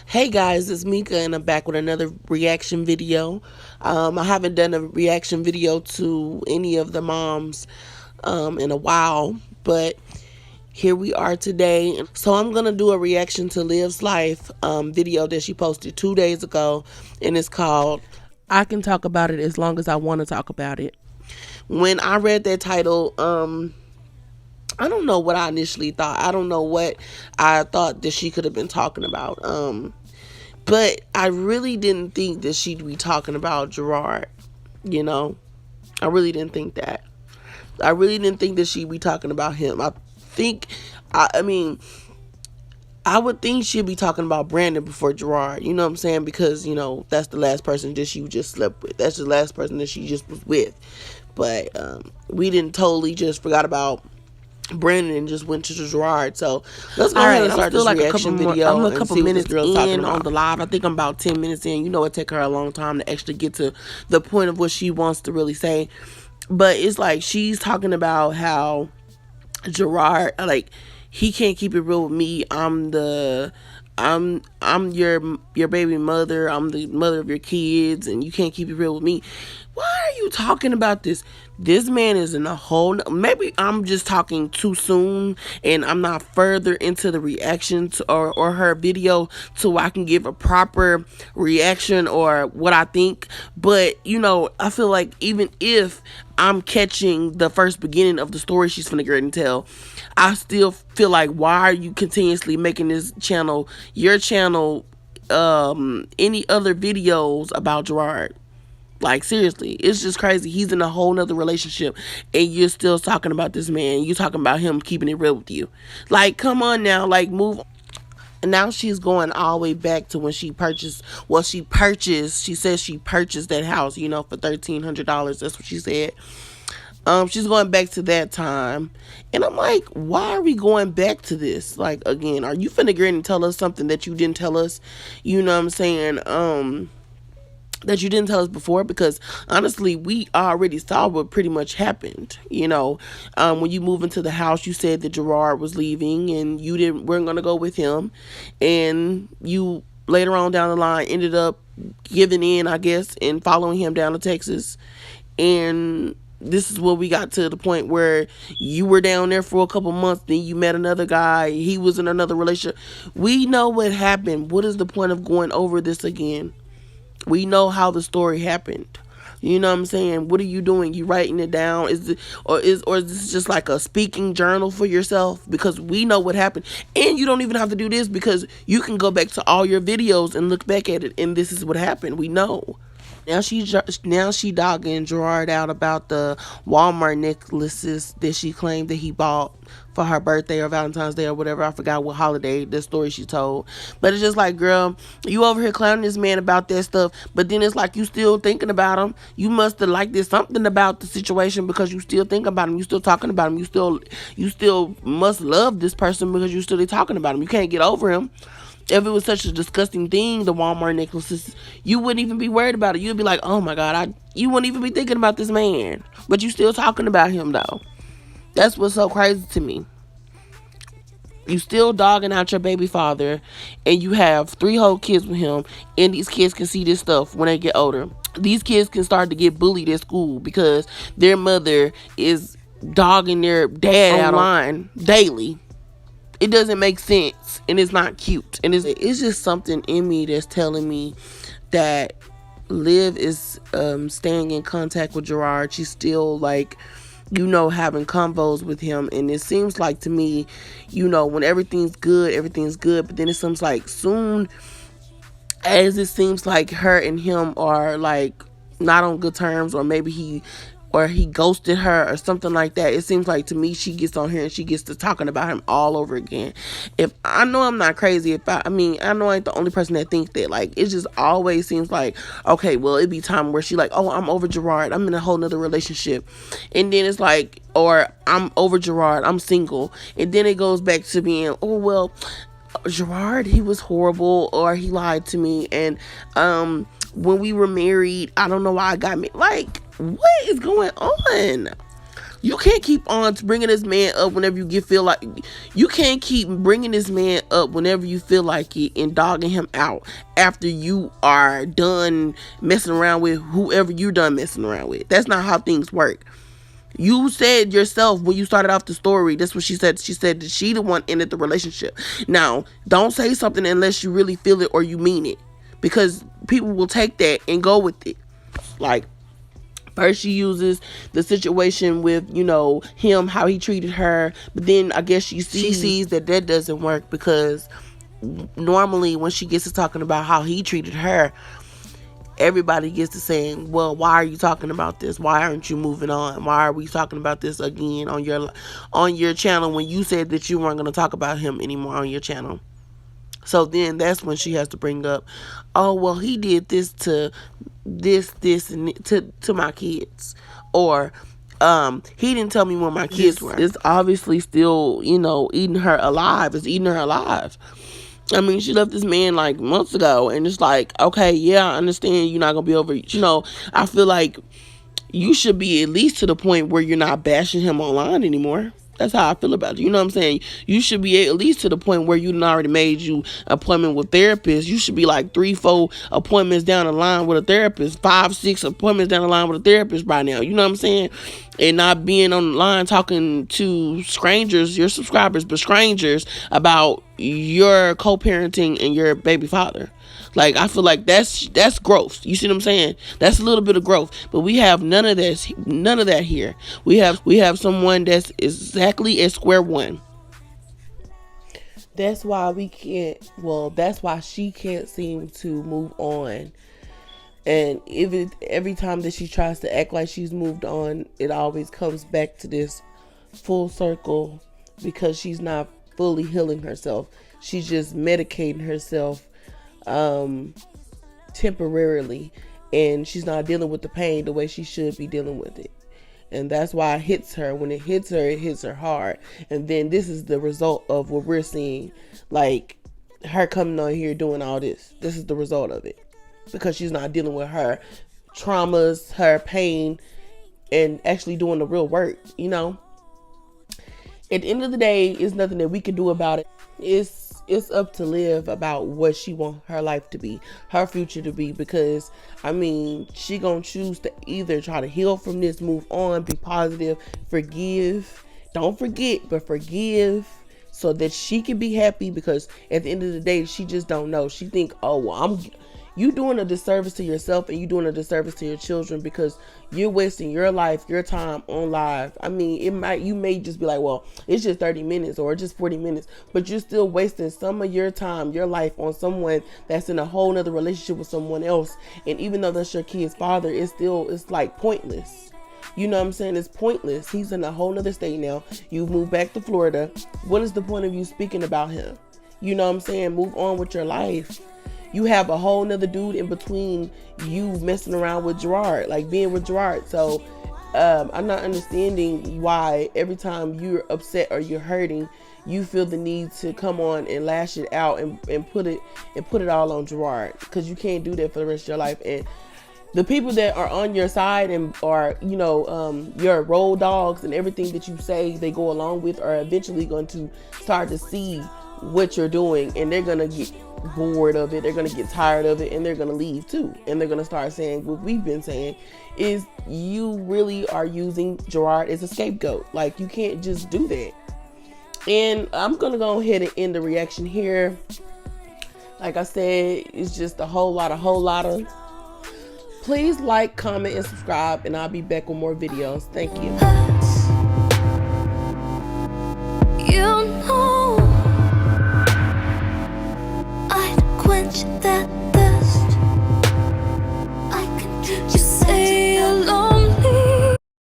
Hey guys, it's Mika and I'm back with another reaction video. I haven't done a reaction video to any of the moms in a while, but here we are today. So I'm going to do a reaction to Liv's Life video that she posted 2 days ago, and it's called I Can Talk About It As Long As I Want to Talk About It. When I read that title, I don't know what I initially thought. I don't know what I thought that she could have been talking about. But I really didn't think that she'd be talking about Jarod, you know? I really didn't think that. I really didn't think that she'd be talking about him. Think, I mean, I would think she'd be talking about Brandon before Jarod, you know what I'm saying? Because, that's the last person that she just slept with. That's the last person that she just was with. But we didn't totally just forgot about Brandon just went to Jarod. So let's go ahead and start this reaction video. I'm a couple minutes in on the live. I think I'm about 10 minutes in. It take her a long time to actually get to the point of what she wants to really say. But it's like she's talking about how Jarod, like, he can't keep it real with me. I'm your baby mother. I'm the mother of your kids, and you can't keep it real with me. Why are you talking about this? This man is in a whole. Maybe I'm just talking too soon, and I'm not further into the reaction to, or her video so I can give a proper reaction or what I think. But I feel like even if I'm catching the first beginning of the story she's finna get ready and tell, I still feel like, why are you continuously making this channel, your channel, any other videos about Jarod? Like, seriously, it's just crazy. He's in a whole nother relationship and you're still talking about this man. You're talking about him keeping it real with you. Like, come on now, like, move on. And now she's going all the way back to when she purchased, she says she purchased that house, for $1,300. That's what she said. She's going back to that time. And I'm like, why are we going back to this? Like, again, are you finna get in and tell us something that you didn't tell us? You know what I'm saying? That you didn't tell us before, because honestly we already saw what pretty much happened. When you move into the house, you said that Jarod was leaving and you weren't gonna go with him, and you later on down the line ended up giving in, I guess, and following him down to Texas. And this is where we got to the point where you were down there for a couple months, then you met another guy, he was in another relationship. We know what happened. What is the point of going over this again? We know how the story happened. You know what I'm saying? What are you doing? You writing it down? Is this just like a speaking journal for yourself? Because we know what happened. And you don't even have to do this, because you can go back to all your videos and look back at it, and this is what happened. We know. Now she dogging Jarod out about the Walmart necklaces that she claimed that he bought for her birthday or Valentine's Day or whatever. I forgot what holiday, the story she told. But it's just like, girl, you over here clowning this man about that stuff, but then it's like you still thinking about him. You must have liked there's something about the situation, because you still think about him. You still talking about him. You still must love this person, because you still talking about him. You can't get over him. If it was such a disgusting thing, the Walmart necklaces, you wouldn't even be worried about it. You'd be like, oh my God, you wouldn't even be thinking about this man. But you still talking about him, though. That's what's so crazy to me. You still dogging out your baby father, and you have 3 whole kids with him, and these kids can see this stuff when they get older. These kids can start to get bullied at school because their mother is dogging their dad out online daily. It doesn't make sense, and it's not cute, and it's just something in me that's telling me that Liv is staying in contact with Jarod. She's still, like, having convos with him, and it seems like to me, when everything's good, but then it seems like soon as it seems like her and him are, like, not on good terms, or maybe he ghosted her or something like that. It seems like to me she gets on here and she gets to talking about him all over again. If I know I'm not crazy, I know I ain't the only person that thinks that. Like, it just always seems like, okay, well, it'd be time where she like, oh, I'm over Jarod, I'm in a whole nother relationship, and then it's like, or I'm over Jarod, I'm single, and then it goes back to being, oh well, Jarod, he was horrible, or he lied to me, and when we were married, I don't know why I got me. Like, what is going on? You can't keep on bringing this man up whenever you feel like. You can't keep bringing this man up whenever you feel like it and dogging him out after you are done messing around with whoever you're done messing around with. That's not how things work. You said yourself when you started off the story, that's what she said. She said that she the one ended the relationship. Now, don't say something unless you really feel it or you mean it, because people will take that and go with it. Like, first she uses the situation with, him, how he treated her, but then I guess she sees that doesn't work, because normally when she gets to talking about how he treated her, everybody gets to saying, well, why are you talking about this? Why aren't you moving on? Why are we talking about this again on your channel when you said that you weren't going to talk about him anymore on your channel? So then that's when she has to bring up, oh, well, he did this to and to my kids, or he didn't tell me where my kids were. It's obviously still, eating her alive. It's eating her alive. I mean, she left this man like months ago, and it's like, okay, yeah, I understand you're not gonna be over. I feel like you should be at least to the point where you're not bashing him online anymore. That's how I feel about it. You know what I'm saying? You should be at least to the point where you already made you appointment with therapists. You should be like 3-4 appointments down the line with a therapist, 5-6 appointments down the line with a therapist by now. You know what I'm saying? And not being on the line talking to strangers, your subscribers, but strangers, about your co-parenting and your baby father. Like, I feel like that's growth. You see what I'm saying? That's a little bit of growth. But we have none of that here. We have someone that's exactly at square one. That's why that's why she can't seem to move on. And every time that she tries to act like she's moved on, it always comes back to this full circle, because she's not fully healing herself. She's just medicating herself temporarily, and she's not dealing with the pain the way she should be dealing with it. And that's why it hits her. When it hits her hard. And then this is the result of what we're seeing, like her coming on here doing all this. This is the result of it, because she's not dealing with her traumas, her pain, and actually doing the real work. At the end of the day, it's nothing that we can do about it. It's up to Liv about what she wants her life to be, her future to be, because she gonna choose to either try to heal from this, move on, be positive, forgive, don't forget, but forgive, so that she can be happy. Because at the end of the day, she just don't know. She think, oh, well, you doing a disservice to yourself, and you doing a disservice to your children, because you're wasting your life, your time on live. You may just be like, well, it's just 30 minutes or just 40 minutes, but you're still wasting some of your time, your life, on someone that's in a whole nother relationship with someone else. And even though that's your kid's father, it's like pointless. You know what I'm saying? It's pointless. He's in a whole nother state now. You've moved back to Florida. What is the point of you speaking about him? You know what I'm saying? Move on with your life. You have a whole nother dude in between you messing around with Jarod, like being with Jarod. So I'm not understanding why every time you're upset or you're hurting, you feel the need to come on and lash it out and put it all on Jarod, because you can't do that for the rest of your life. And the people that are on your side and are, your road dogs, and everything that you say they go along with, are eventually going to start to see what you're doing, and they're going to get bored of it. They're going to get tired of it, and they're going to leave too. And they're going to start saying what we've been saying, is you really are using Jarod as a scapegoat. Like, you can't just do that. And I'm going to go ahead and end the reaction here. Like I said, it's just a whole lot of. Please like, comment, and subscribe, and I'll be back with more videos. Thank you. I'd quench that